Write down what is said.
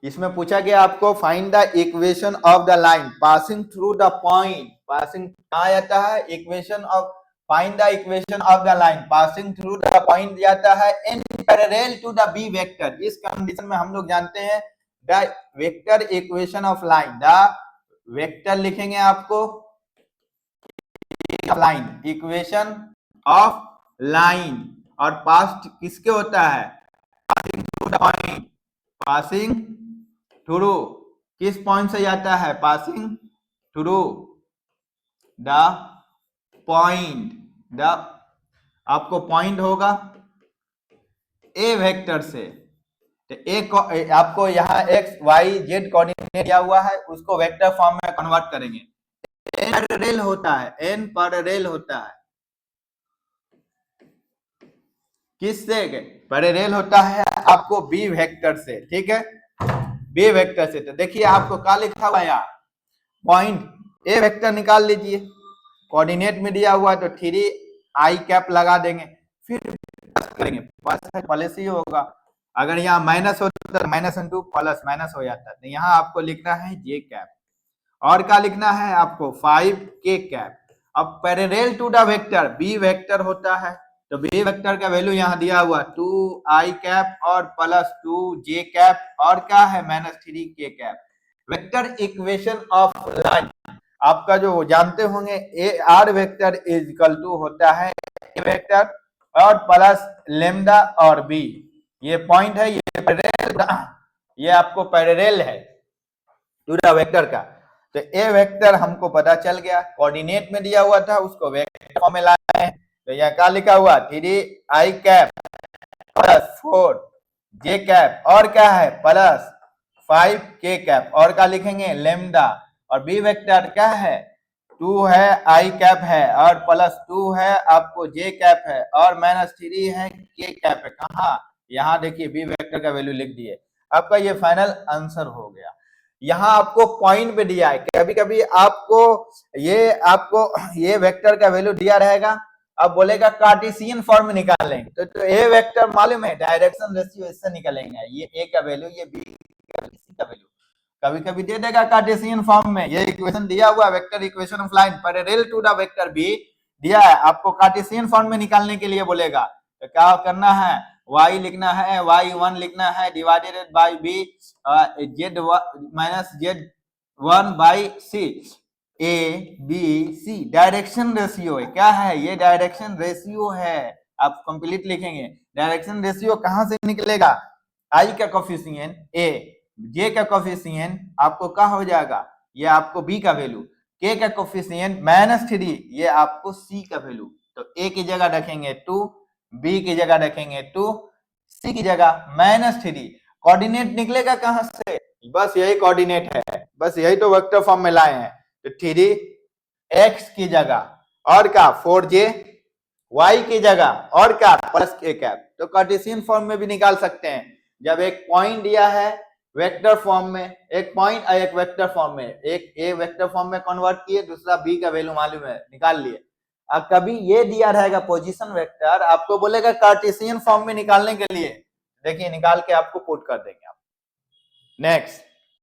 इसमें पूछा गया आपको find the equation of the line passing through the point. Passing कहा जाता है, equation of, find the equation of the line passing through the point जाता है in parallel to the B vector. इस कंडीशन में हम लोग जानते हैं the vector equation of line, the vector लिखेंगे आपको लाइन, इक्वेशन ऑफ लाइन, और पास्ट किसके होता है, passing through the point, passing through किस पॉइंट से जाता है, passing through the point, the आपको पॉइंट होगा ए वेक्टर से, तो ए आपको यहाँ एक्स वाई जेड कोऑर्डिनेट दिया हुआ है, उसको वेक्टर फॉर्म में कन्वर्ट करेंगे। एन पैरेलल होता है, एन पैरेलल होता है किससे, पैरेलल होता है आपको बी वेक्टर से, ठीक है, बी वेक्टर से। तो देखिए आपको क्या लिखा हुआ है यहाँ, पॉइंट ए वेक्टर निकाल लीजिए, कोऑर्डिनेट में दिया हुआ है तो 3 आई कैप लगा देंगे, फिर करेंगे, प्लस ही होगा। अगर यहाँ माइनस होता तो माइनस इंटू प्लस माइनस हो जाता है, तो यहाँ आपको लिखना है जे कैप, और क्या लिखना है आपको 5 के कैप। अब parallel to the vector B vector होता है, तो बी वेक्टर का वैल्यू यहाँ दिया हुआ 2 आई कैप और प्लस 2 जे कैप और क्या है minus 3 K cap. Vector equation of line आपका जो जानते होंगे A R vector is equal to होता है ए वेक्टर और प्लस लेमडा और बी, ये पॉइंट है, ये पैरेलल, ये आपको पैरेलल है टू द वेक्टर का। तो ए वेक्टर हमको पता चल गया, कोऑर्डिनेट में दिया हुआ था उसको वेक्टर फॉर्म में लाए हैं, तो यहाँ क्या लिखा हुआ 3 आई कैप प्लस 4 जे कैप और क्या है प्लस 5 के कैप, और क्या लिखेंगे लेमडा, और बी वेक्टर क्या है 2 है आई कैप है और प्लस 2 है आपको जे कैप है और माइनस 3 है के कैप है। कहा यहाँ देखिए बी वेक्टर का वैल्यू लिख दिए, आपका ये फाइनल आंसर हो गया। यहाँ आपको पॉइंट पे दिया है, कभी कभी आपको ये वेक्टर का वैल्यू दिया रहेगा, अब बोलेगा कार्टेशियन फॉर्म में निकालेंगे, तो ए वेक्टर मालूम है डायरेक्शन रेशियो इससे निकलेंगे, ये ए का वैल्यू ये बी का वैल्यू कभी कभी दे देगा कार्टेशियन फॉर्म में, ये इक्वेशन दिया हुआ vector equation of line parallel to the vector B दिया है, आपको कार्टेशियन फॉर्म में निकालने के लिए बोलेगा, तो क्या करना है y लिखना है, y1 लिखना है divided by b z minus z1 by c, a b c direction ratio है, क्या है ये डायरेक्शन रेशियो है, आप कंप्लीट लिखेंगे। डायरेक्शन रेशियो कहां से निकलेगा, i का कोफिशिएंट a, j का कोफिशिएंट आपको क्या हो जाएगा, ये आपको b का वैल्यू, k का कोफिशिएंट -3 ये आपको c का वैल्यू, तो a की जगह रखेंगे 2, बी की जगह रखेंगे 2, सी की जगह -3। कोऑर्डिनेट निकलेगा कहां से, बस यही कोऑर्डिनेट है, बस यही तो वेक्टर फॉर्म में लाए हैं, तो 3x की जगह और क्या 4j, y की जगह और क्या प्लस के कैप, तो कार्टेशियन फॉर्म में भी निकाल सकते हैं। जब एक पॉइंट दिया है वेक्टर फॉर्म में, एक पॉइंट और एक वेक्टर फॉर्म में, एक ए वेक्टर फॉर्म में कन्वर्ट किए, दूसरा बी का वैल्यू मालूम है निकाल लिए, कभी ये दिया रहेगा पोजीशन वेक्टर, आपको बोलेगा कार्टेशियन फॉर्म में निकालने के लिए, देखिए निकाल के आपको पुट कर देंगे आप। नेक्स्ट